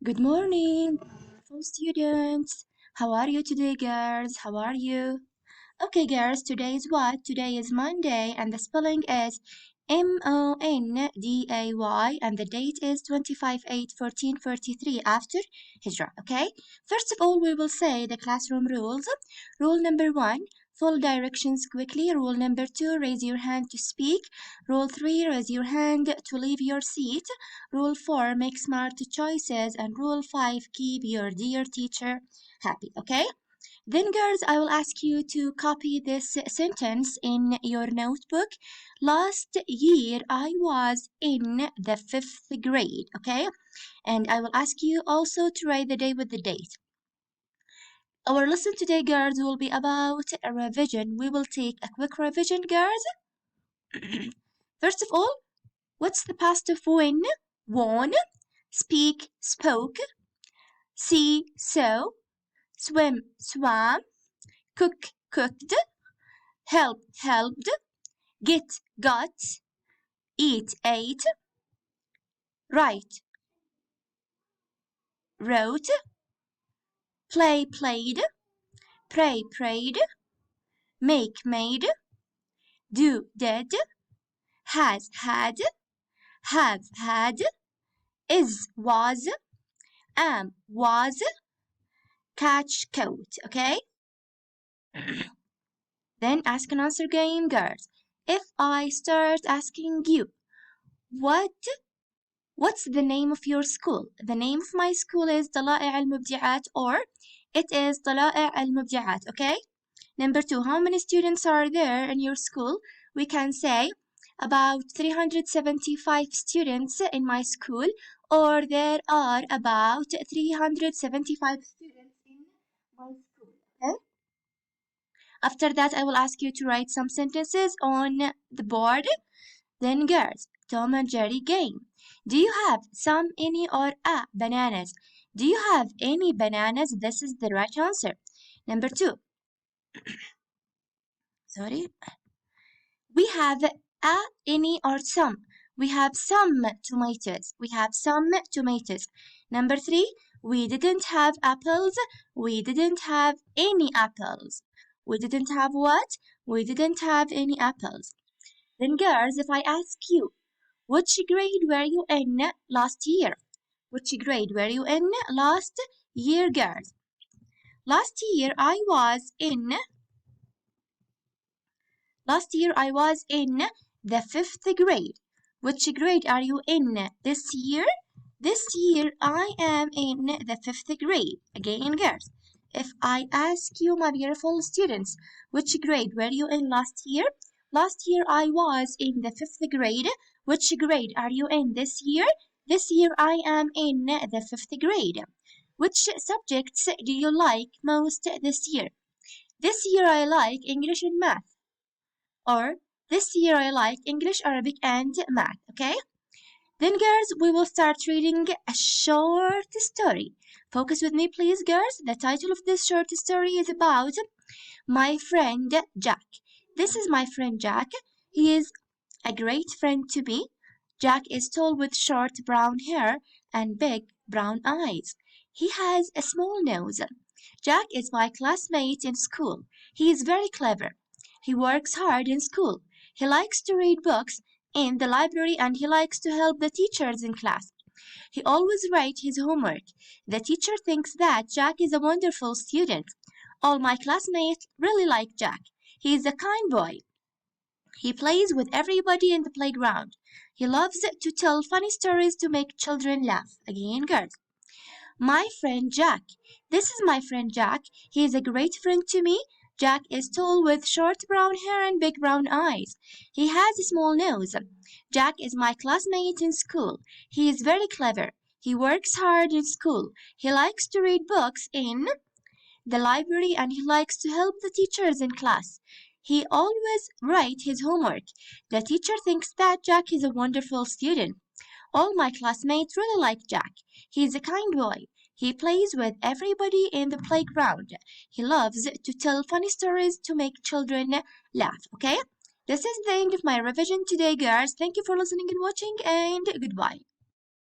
Good morning, beautiful students. How are you today, girls? How are you? Okay, girls, today is what? Today is Monday, and the spelling is Monday, and the date is 25/8/1443 after Hijrah. Okay? First of all, we will say the classroom rules. Rule number 1, follow directions quickly. Rule number 2, raise your hand to speak. Rule 3, raise your hand to leave your seat. Rule 4, make smart choices. And Rule 5, keep your dear teacher happy. Okay? Then, girls, I will ask you to copy this sentence in your notebook. Last year, I was in the 5th grade, okay? And I will ask you also to write the day with the date. Our lesson today, girls, will be about a revision. We will take a quick revision, girls. First of all, what's the past of win? Won. Speak, spoke. See, saw. Swim, swam. Cook, cooked. Help, helped. Get, got. Eat, ate. Write, wrote. Play, played. Pray, prayed. Make, made. Do, did. Has, had. Have, had. Is, was. Am, was. Catch, caught. Okay? Then ask and answer game, girls. If I start asking you, what's the name of your school? The name of my school is طلائع المبدعات, or it is طلائع المبدعات, okay? Number 2, how many students are there in your school? We can say about 375 students in my school, or there are about 375 students in my school, okay? After that, I will ask you to write some sentences on the board. Then, girls, Tom and Jerry game. Do you have some, any, or a bananas? Do you have any bananas? This is the right answer. Number 2. Sorry. We have a, any, or some. We have some tomatoes. We have some tomatoes. Number 3. We didn't have apples. We didn't have any apples. We didn't have what? We didn't have any apples. Then, girls, if I ask you, which grade were you in last year? Which grade were you in last year, girls? Last year I was in the 5th grade. Which grade are you in this year? This year I am in the 5th grade. Again, girls, if I ask you, my beautiful students, which grade were you in last year? Last year I was in the 5th grade. Which grade are you in this year? This year I am in the 5th grade. Which subjects do you like most this year? This year I like English and math. Or this year I like English, Arabic, and math. Okay? Then, girls, we will start reading a short story. Focus with me, please, girls. The title of this short story is about my friend Jack. This is my friend Jack. He is a great friend to me. Jack is tall with short brown hair and big brown eyes. He has a small nose. Jack is my classmate in school. He is very clever. He works hard in school. He likes to read books in the library and he likes to help the teachers in class. He always writes his homework. The teacher thinks that Jack is a wonderful student. All my classmates really like Jack. He is a kind boy. He plays with everybody in the playground. He loves to tell funny stories to make children laugh. Again, girls. My friend Jack. This is my friend Jack. He is a great friend to me. Jack is tall with short brown hair and big brown eyes. He has a small nose. Jack is my classmate in school. He is very clever. He works hard in school. He likes to read books in the library and he likes to help the teachers in class. He always writes his homework. The teacher thinks that Jack is a wonderful student. All my classmates really like Jack. He is a kind boy. He plays with everybody in the playground. He loves to tell funny stories to make children laugh. Okay? This is the end of my revision today, girls. Thank you for listening and watching, and goodbye.